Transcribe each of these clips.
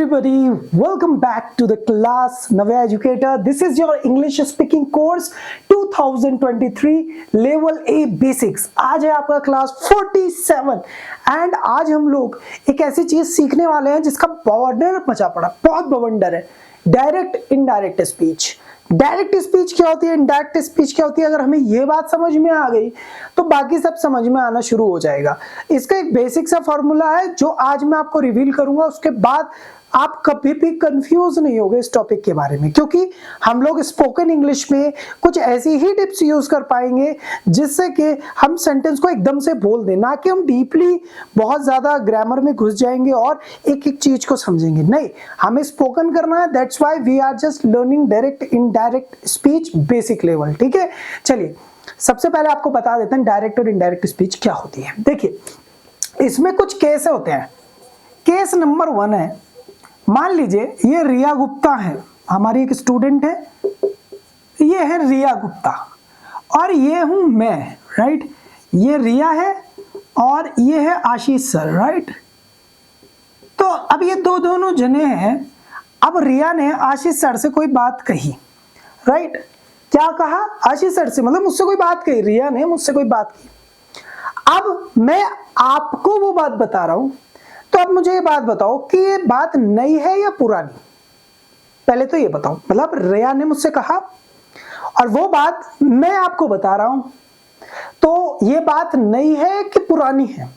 everybody, welcome back to the class Navya Educator. This is your English speaking course 2023 level A basics. आज है आपका class 47 and आज हम लोग एक ऐसी चीज सीखने वाले हैं जिसका बवंडर मचा पड़ा, बहुत बवंडर है। Direct indirect speech. Direct speech क्या होती है, इनडायरेक्ट स्पीच क्या होती है, अगर हमें ये बात समझ में आ गई तो बाकी सब समझ में आना शुरू हो जाएगा। इसका एक बेसिक सा फॉर्मूला है जो आज मैं आपको रिवील करूंगा, उसके बाद आप कभी भी कंफ्यूज नहीं होगे इस टॉपिक के बारे में, क्योंकि हम लोग स्पोकन इंग्लिश में कुछ ऐसी ही टिप्स यूज कर पाएंगे जिससे कि हम सेंटेंस को एकदम से बोल दें, ना कि हम डीपली बहुत ज्यादा ग्रामर में घुस जाएंगे और एक एक चीज को समझेंगे। नहीं, हमें स्पोकन करना है। That's why we are just learning direct indirect speech basic level. ठीक है, चलिए सबसे पहले आपको बता देते हैं डायरेक्ट और इनडायरेक्ट स्पीच क्या होती है। देखिए, इसमें कुछ केस होते हैं। केस नंबर 1 है, मान लीजिए ये रिया गुप्ता है, हमारी एक स्टूडेंट है, ये है रिया गुप्ता और ये हूं मैं, राइट। ये रिया है और ये है आशीष सर, राइट। तो अब ये दोनों जने हैं। अब रिया ने आशीष सर से कोई बात कही, राइट। क्या कहा? आशीष सर से, मतलब मुझसे कोई बात कही, रिया ने मुझसे कोई बात की। अब मैं आपको वो बात बता रहा हूं, तो अब मुझे ये बात बताओ कि ये बात नई है या पुरानी। पहले तो ये बताओ, मतलब रिया ने मुझसे कहा और वो बात मैं आपको बता रहा हूं, तो ये बात नई है कि पुरानी है?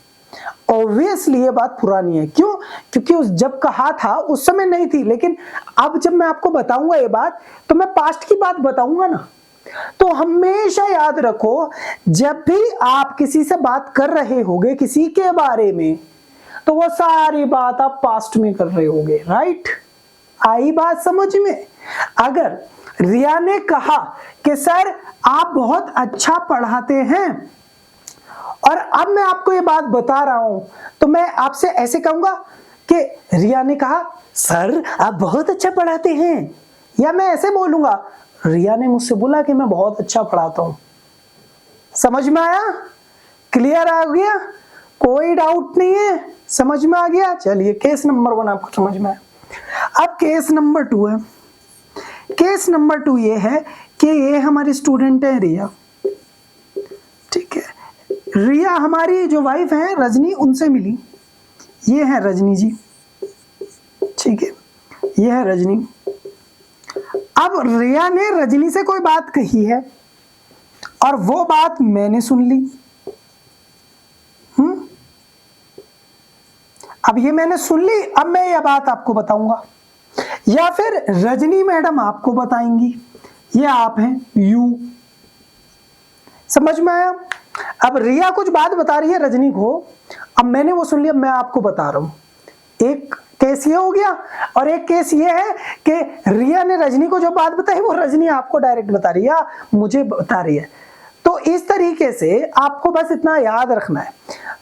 ऑब्वियसली ये बात पुरानी है। क्यों? क्योंकि उस जब कहा था उस समय नहीं थी, लेकिन अब जब मैं आपको बताऊंगा ये बात तो मैं पास्ट की बात बताऊंगा ना। तो हमेशा याद रखो, जब भी आप किसी से बात कर रहे होगे किसी के बारे में, तो वो सारी बात आप पास्ट में कर रहे होगे, राइट। आई बात समझ में? अगर रिया ने कहा कि सर आप बहुत अच्छा पढ़ाते हैं और अब मैं आपको ये बात बता रहा हूं, तो मैं आपसे ऐसे कहूंगा कि रिया ने कहा सर आप बहुत अच्छा पढ़ाते हैं, या मैं ऐसे बोलूंगा रिया ने मुझसे बोला कि मैं बहुत अच्छा पढ़ाता हूं। समझ में आया? क्लियर आ गया? कोई डाउट नहीं है? समझ में आ गया? चलिए, केस नंबर 1 आपको समझ में आया। अब केस नंबर 2 है। केस नंबर 2 ये है कि ये हमारी स्टूडेंट है रिया, ठीक है। रिया हमारी जो वाइफ है रजनी, उनसे मिली। ये है रजनी जी, ठीक है, ये है रजनी। अब रिया ने रजनी से कोई बात कही है और वो बात मैंने सुन ली। अब ये मैंने सुन ली, अब मैं ये बात आपको बताऊंगा, या फिर रजनी मैडम आपको बताएंगी। ये आप हैं, यू। समझ में आया? अब रिया कुछ बात बता रही है रजनी को, अब मैंने वो सुन लिया, मैं आपको बता रहा हूं। एक केस ये हो गया और एक केस ये है कि रिया ने रजनी को जो बात बताई वो रजनी आपको डायरेक्ट बता रही है या मुझे बता रही है। तो इस तरीके से आपको बस इतना याद रखना है,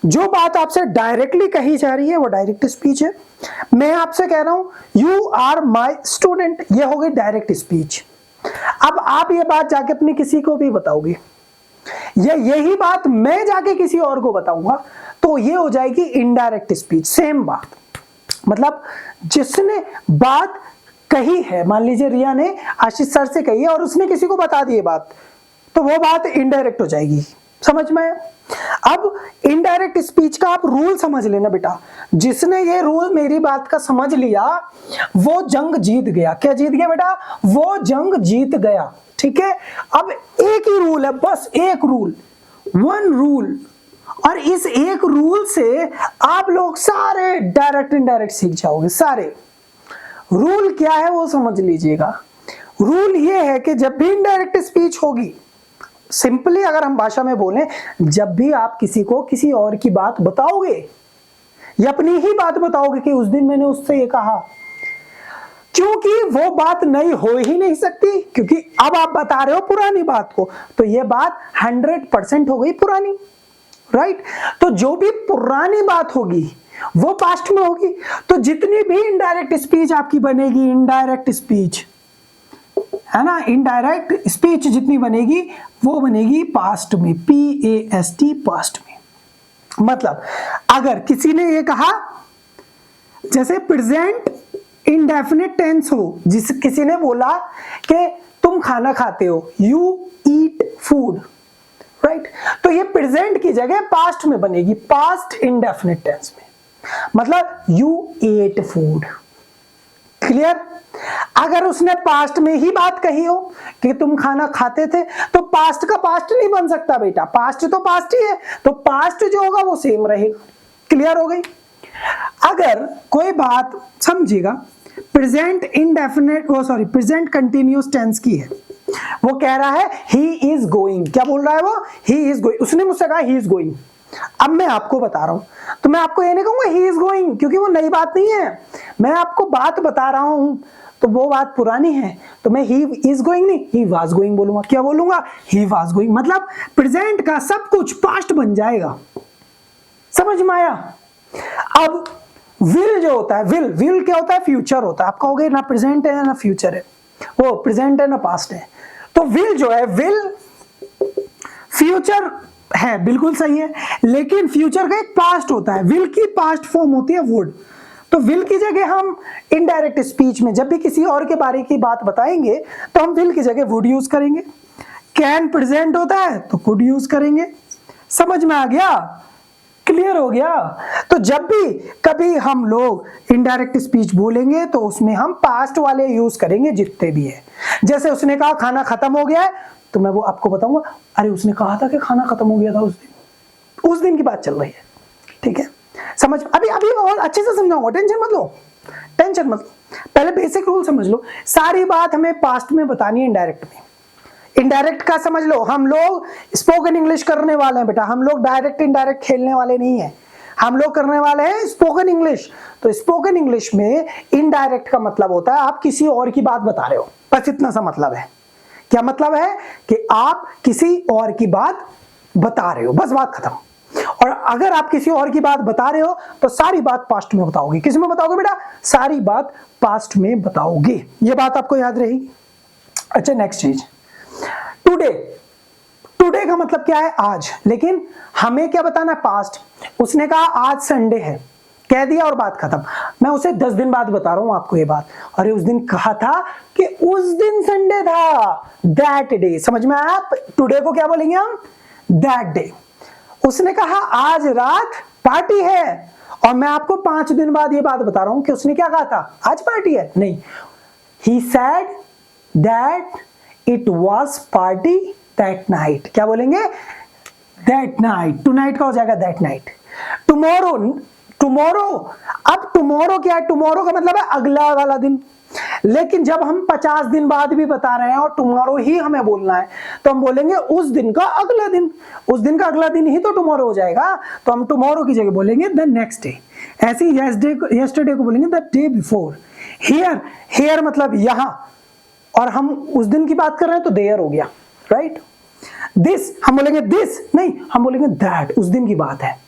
जो बात आपसे डायरेक्टली कही जा रही है वो डायरेक्ट स्पीच है। मैं आपसे कह रहा हूं यू आर माय स्टूडेंट, ये हो गई डायरेक्ट स्पीच। अब आप ये बात जाके अपने किसी को भी बताओगे, या यही बात मैं जाके किसी और को बताऊंगा, तो ये हो जाएगी इनडायरेक्ट स्पीच। सेम बात, मतलब जिसने बात कही है, मान लीजिए रिया ने आशीष सर से कही है और उसने किसी को बता दी बात, तो वो बात इनडायरेक्ट हो जाएगी। समझ में? अब इनडायरेक्ट स्पीच का आप रूल समझ लेना बेटा। जिसने ये रूल मेरी बात का समझ लिया वो जंग जीत गया। क्या जीत गया बेटा? वो जंग जीत गया। ठीक है, अब एक ही रूल है, बस एक रूल, 1 रूल, और इस एक रूल से आप लोग सारे डायरेक्ट इनडायरेक्ट सीख जाओगे। सारे रूल क्या है वो समझ लीजिएगा। रूल ये है कि जब भी इनडायरेक्ट स्पीच होगी, सिंपली अगर हम भाषा में बोलें, जब भी आप किसी को किसी और की बात बताओगे या अपनी ही बात बताओगे कि उस दिन मैंने उससे ये कहा, क्योंकि वो बात नई हो ही नहीं सकती, क्योंकि अब आप बता रहे हो पुरानी बात को, तो ये बात 100% हो गई पुरानी, राइट। तो जो भी पुरानी बात होगी वो पास्ट में होगी, तो जितनी भी इनडायरेक्ट स्पीच आपकी बनेगी, इनडायरेक्ट स्पीच है ना, इनडायरेक्ट स्पीच जितनी बनेगी वो बनेगी पास्ट में, PAST, पास्ट में। मतलब अगर किसी ने ये कहा, जैसे प्रेजेंट इंडेफिनिट टेंस हो, जिस किसी ने बोला कि तुम खाना खाते हो, यू ईट फूड, राइट, तो ये प्रेजेंट की जगह पास्ट में बनेगी, पास्ट इंडेफिनिट टेंस में, मतलब यू एट फूड। क्लियर? अगर उसने पास्ट में ही बात कही हो कि तुम खाना खाते थे, तो पास्ट का पास्ट नहीं बन सकता बेटा, पास्ट तो पास्ट ही है, तो पास्ट जो होगा वो सेम रहेगा। क्लियर हो गई? अगर कोई बात समझिएगा, present indefinite present continuous tense की है, वो कह रहा है ही इज गोइंग, क्या बोल रहा है वो? ही इज गोइंग, उसने मुझसे कहा ही इज गोइंग, अब मैं आपको बता रहा हूं, तो मैं आपको ये नहीं कहूंगा ही इज गोइंग, क्योंकि वो नई बात नहीं है, मैं आपको बात बता रहा हूं, तो वो बात पुरानी है, तो मैं ही इज गोइंग नहीं, ही वाज गोइंग बोलूंगा। क्या बोलूंगा? ही वाज गोइंग, मतलब प्रेजेंट का सब कुछ पास्ट बन जाएगा। समझ में आया? अब विल जो होता है, विल क्या होता है? फ्यूचर होता है। आप कहोगे ना प्रेजेंट है ना फ्यूचर है, वो प्रेजेंट है ना पास्ट है, तो विल जो है, विल फ्यूचर है, बिल्कुल सही है, लेकिन फ्यूचर का एक पास्ट होता है, विल की पास्ट फॉर्म होती है वुड। तो विल की जगह हम इनडायरेक्ट स्पीच में जब भी किसी और के बारे की बात बताएंगे तो हम विल की जगह वुड यूज करेंगे। कैन प्रेजेंट होता है तो कुड यूज करेंगे। समझ में आ गया? क्लियर हो गया? तो जब भी कभी हम लोग इनडायरेक्ट स्पीच बोलेंगे तो उसमें हम पास्ट वाले यूज करेंगे जितने भी है। जैसे उसने कहा खाना खत्म हो गया है, तो मैं वो आपको बताऊंगा, अरे उसने कहा था कि खाना खत्म हो गया था उस दिन की बात चल रही है। ठीक है, समझ? अभी और अच्छे से समझाऊंगा, टेंशन मत लो, टेंशन मत लो। पहले बेसिक रूल समझ लो, सारी बात हमें पास्ट में बतानी है इनडायरेक्ट में। इनडायरेक्ट का समझ लो, हम लोग स्पोकन इंग्लिश करने वाले हैं बेटा, हम लोग डायरेक्ट इनडायरेक्ट खेलने वाले नहीं है, हम लोग करने वाले हैं स्पोकन इंग्लिश। तो स्पोकन इंग्लिश में इनडायरेक्ट का मतलब होता है आप किसी और की बात बता रहे हो, बस इतना सा मतलब है। क्या मतलब है? कि आप किसी और की बात बता रहे हो, बस बात खत्म। और अगर आप किसी और की बात बता रहे हो तो सारी बात पास्ट में बताओगे। किस में बताओगे बेटा? सारी बात पास्ट में बताओगे। ये बात आपको याद रहेगी। अच्छा, नेक्स्ट चीज, टुडे। टुडे का मतलब क्या है? आज, लेकिन हमें क्या बताना है? पास्ट। उसने कहा आज संडे है, कह दिया और बात खत्म। मैं उसे 10 दिन बाद बता रहा हूं आपको ये बात, अरे उस दिन कहा था कि उस दिन संडे था, दैट डे। समझ में आया? टुडे को क्या बोलेंगे हम? That day. उसने कहा आज रात पार्टी है, और मैं आपको 5 दिन बाद ये बात बता रहा हूं कि उसने क्या कहा था? आज पार्टी है? नहीं, he said that it was party that night। क्या बोलेंगे? that night। tonight का हो जाएगा that night। tomorrow अब tomorrow क्या है? tomorrow का मतलब है अगला वाला दिन, लेकिन जब हम 50 दिन बाद भी बता रहे हैं और टुमारो ही हमें बोलना है, तो हम बोलेंगे उस दिन का अगला दिन। उस दिन का अगला दिन ही तो टुमारो हो जाएगा, तो हम टुमारो की जगह बोलेंगे द नेक्स्ट डे। ऐसे ही यस्टरडे को बोलेंगे द डे बिफोर। हियर मतलब यहां, और हम उस दिन की बात कर रहे हैं तो देयर हो गया, राइट। दिस हम बोलेंगे दिस नहीं, हम बोलेंगे दैट, उस दिन की बात है।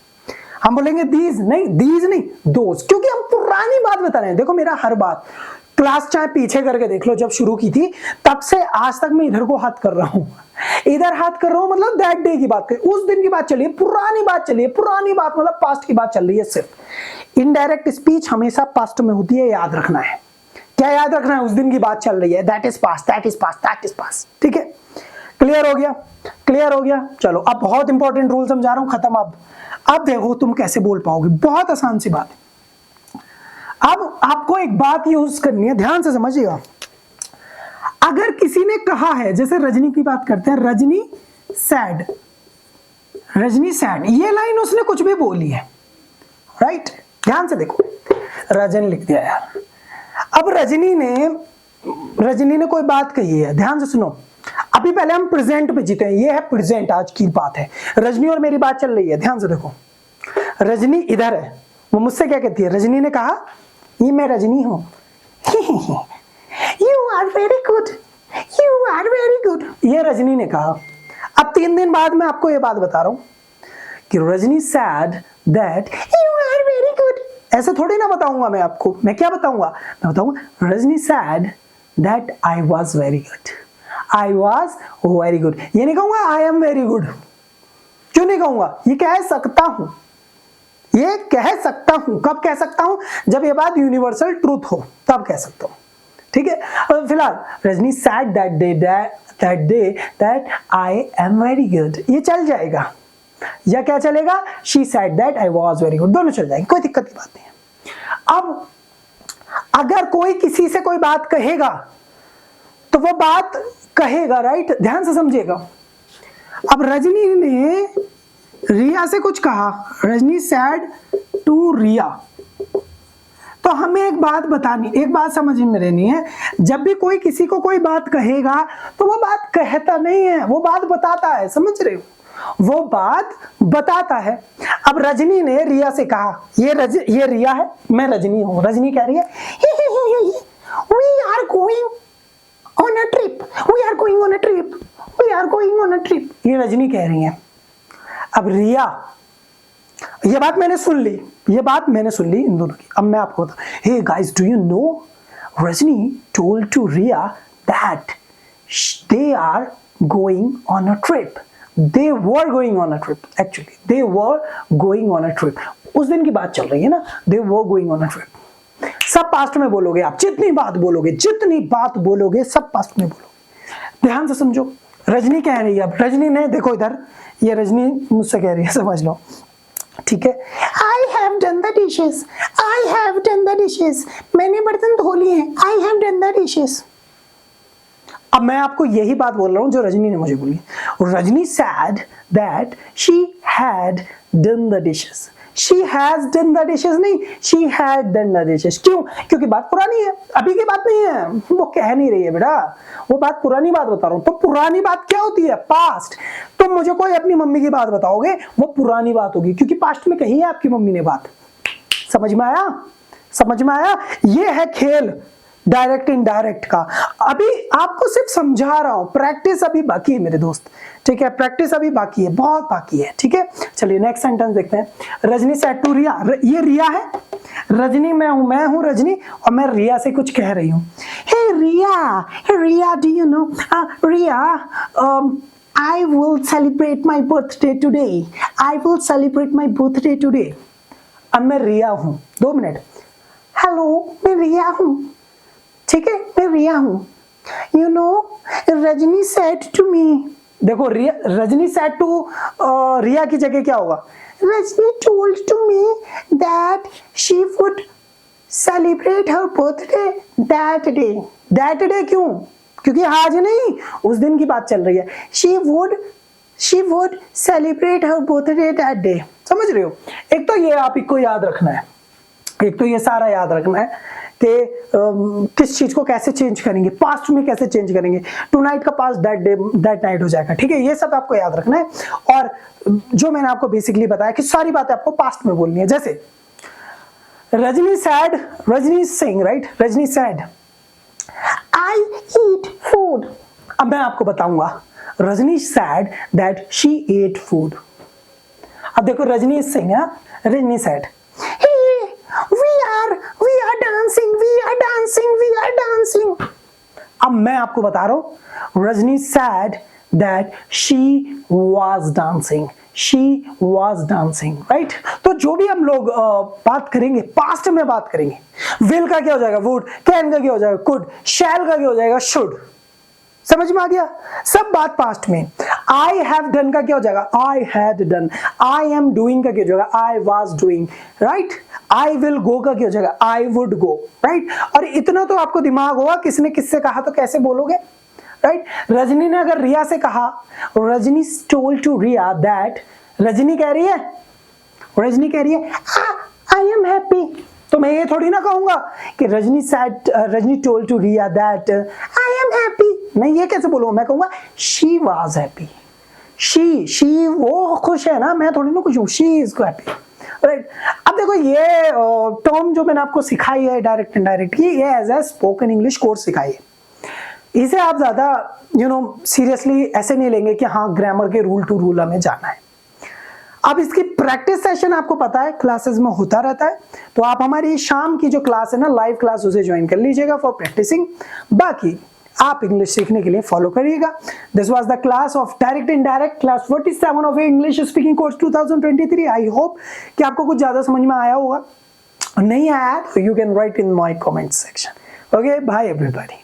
हम बोलेंगे दीज नहीं दोज, क्योंकि हम पुरानी बात बता रहे हैं। देखो मेरा हर बात क्लास चाहे पीछे करके देख लो, जब शुरू की थी तब से आज तक मैं इधर को हाथ कर रहा हूं, इधर हाथ कर रहा हूं, मतलब दैट डे की बात, उस दिन की बात चलिए, पुरानी बात चलिए, पुरानी बात मतलब पास्ट की बात चल रही है सिर्फ। इनडायरेक्ट स्पीच हमेशा पास्ट में होती है, याद रखना है। क्या याद रखना है? उस दिन की बात चल रही है, that is past, that is past, that is past. ठीक है, क्लियर हो गया? क्लियर हो गया? चलो अब बहुत इंपॉर्टेंट रूल समझा रहा हूं, खत्म। अब देखो तुम कैसे बोल पाओगे, बहुत आसान सी बात है। अब आपको एक बात यूज करनी है, ध्यान से समझिएगा। अगर किसी ने कहा है, जैसे रजनी की बात करते हैं, रजनी सैड, ये लाइन उसने कुछ भी बोली है, राइट। ध्यान से देखो, रजनी लिख दिया यार। अब रजनी ने कोई बात कही है, ध्यान से सुनो। अभी पहले हम प्रेजेंट पे जीते हैं, ये है प्रेजेंट, आज की बात है। रजनी और मेरी बात चल रही है, ध्यान से देखो। रजनी इधर है, वो मुझसे क्या कहती है? रजनी ने कहा ये मैं रजनी हूं। You are very good, you are very good, ये रजनी ने कहा। अब 3 दिन बाद मैं आपको ये बात बता रहा हूं कि Rajni said that you are very good। ऐसे थोड़ी ना बताऊंगा मैं आपको, मैं क्या बताऊंगा? मैं बताऊंगा Rajni said that I was very good, I was very good। ये नहीं कहूंगा I am very good। क्यों नहीं कहूंगा? ये कह सकता हूं, ये कह सकता हूं, कब कह सकता हूं? जब ये बात यूनिवर्सल ट्रूथ हो, तब कह सकता हूं, ठीक है। फिलहाल Rajni said that I am very good, ये चल जाएगा, या क्या चलेगा? She said that I was very good, दोनों चल जाएंगे, कोई दिक्कत की बात नहीं है। अब अगर कोई किसी से कोई बात कहेगा तो वो बात कहेगा, राइट, ध्यान से समझिएगा। अब रजनी ने रिया से कुछ कहा, रजनी सैड टू रिया, तो हमें एक बात समझ में रहनी है, जब भी कोई किसी को कोई बात कहेगा तो वो बात कहता नहीं है, वो बात बताता है, समझ रहे हो? वो बात बताता है। अब रजनी ने रिया से कहा, ये रिया है, मैं रजनी हूं, रजनी कह रही है we are going on a trip, we are going on a trip, we are going on a trip, ये रजनी कह रही है। अब रिया, ये बात मैंने सुन ली इन दोनों की। अब मैं आपको बता, hey guys, do you know Rajni told to Riya that they are going on a trip, they were going on a trip, actually they were going on a trip, उस दिन की बात चल रही है ना, they were going on a trip। सब past में बोलोगे आप, जितनी बात बोलोगे सब पास्ट में बोलोगे। ध्यान से समझो, रजनी कह रही है, अब रजनी ने, देखो इधर, ये रजनी मुझसे कह रही है, समझ लो, ठीक है। I have done the dishes, I have done the dishes, मैंने बर्तन धो लिए हैं, I have done the dishes। अब मैं आपको यही बात बोल रहा हूं जो रजनी ने मुझे बोली। Rajni said that she had done the dishes, she has done the dishes नहीं, she had done the dishes। क्यों? क्योंकि बात पुरानी है, अभी की बात नहीं है, वो कह नहीं रही है बेटा, वो बात पुरानी बात बता रहा हूं। तो पुरानी बात क्या होती है? पास्ट। तुम मुझे कोई अपनी मम्मी की बात बताओगे, वो पुरानी बात होगी, क्योंकि पास्ट में कही है आपकी मम्मी ने बात। समझ में आया? ये है खेल डायरेक्ट इनडायरेक्ट का। अभी आपको सिर्फ समझा रहा हूं, प्रैक्टिस अभी बाकी है मेरे दोस्त, ठीक है, प्रैक्टिस अभी बाकी है, बहुत बाकी है, ठीक है। चलिए नेक्स्ट सेंटेंस देखते हैं। रजनी सेड टू रिया, ये रिया है, रजनी मैं हूं रजनी, और मैं रिया से कुछ कह रही हूं। Hey Riya, do you know Riya, I will celebrate my birthday today, I will celebrate my birthday today। अब मैं रिया हूं, 2 मिनट, हेलो मैं रिया हूं, ठीक है, मैं रिया हूं। You know Rajni said to me, देखो रजनी सेड टू रिया की जगह क्या होगा? Rajni told to me that she would celebrate her birthday that day. That day क्यों? क्योंकि आज नहीं, उस दिन की बात चल रही है। She would celebrate her birthday that day. समझ रहे हो? एक तो ये आप को याद रखना है, एक तो ये सारा याद रखना है कि किस चीज को कैसे चेंज करेंगे, पास्ट में कैसे चेंज करेंगे। टुनाइट का पास्ट दैट नाइट हो जाएगा, ठीक है, ये सब आपको याद रखना है। और जो मैंने आपको बेसिकली बताया कि सारी बातें आपको पास्ट में बोलनी है। जैसे Rajni Singh, right, Rajni said I eat food. अब मैं आपको बताऊंगा, Rajni said that she ate food. अब देखो Rajni Singh, Rajni said we are dancing। अब मैं आपको बता रहा हूं, Rajni said that she was dancing, right? तो जो भी हम लोग बात करेंगे, पास्ट में बात करेंगे, will का क्या हो जाएगा? would, can का क्या हो जाएगा? could, shall का क्या हो जाएगा? should। समझ में आ गया? सब बात पास्ट में। I have done का क्या हो जाएगा? I had done। I am doing का क्या हो जाएगा? I was doing, right? I will go का क्या हो जाएगा? I would go, right? और इतना तो आपको दिमाग होगा, किसने किससे कहा तो कैसे बोलोगे, right? रजनी ने अगर रिया से कहा, Rajni told to Riya that, Rajni कह रही है I am happy। तो मैं ये थोड़ी ना कहूंगा कि Rajni told to Riya that I am happy। मैं ये कैसे बोलूंगा? मैं कहूंगा she was happy। she वो खुश है ना, मैं थोड़ी ना खुश हूँ, she is happy, राइट। अब देखो ये टर्म जो मैंने आपको सिखाई है डायरेक्ट इनडायरेक्ट की, ये as a spoken English course सिखाई है। इसे आप ज्यादा सीरियसली ऐसे नहीं लेंगे कि हाँ ग्रामर के रूल टू रूल हमें जाना है। अब इसकी प्रैक्टिस सेशन आपको पता है क्लासेस में होता रहता है, तो आप हमारी शाम की जो क्लास है ना, लाइव क्लास, उसे ज्वाइन कर लीजिएगा फॉर प्रैक्टिसिंग। बाकी आप इंग्लिश सीखने के लिए फॉलो करिएगा। This was the class of direct indirect, class 47 of English speaking course 2023। I hope कि आपको कुछ ज्यादा समझ में आया होगा, नहीं आया तो you can write in my comment section. Okay, bye everybody.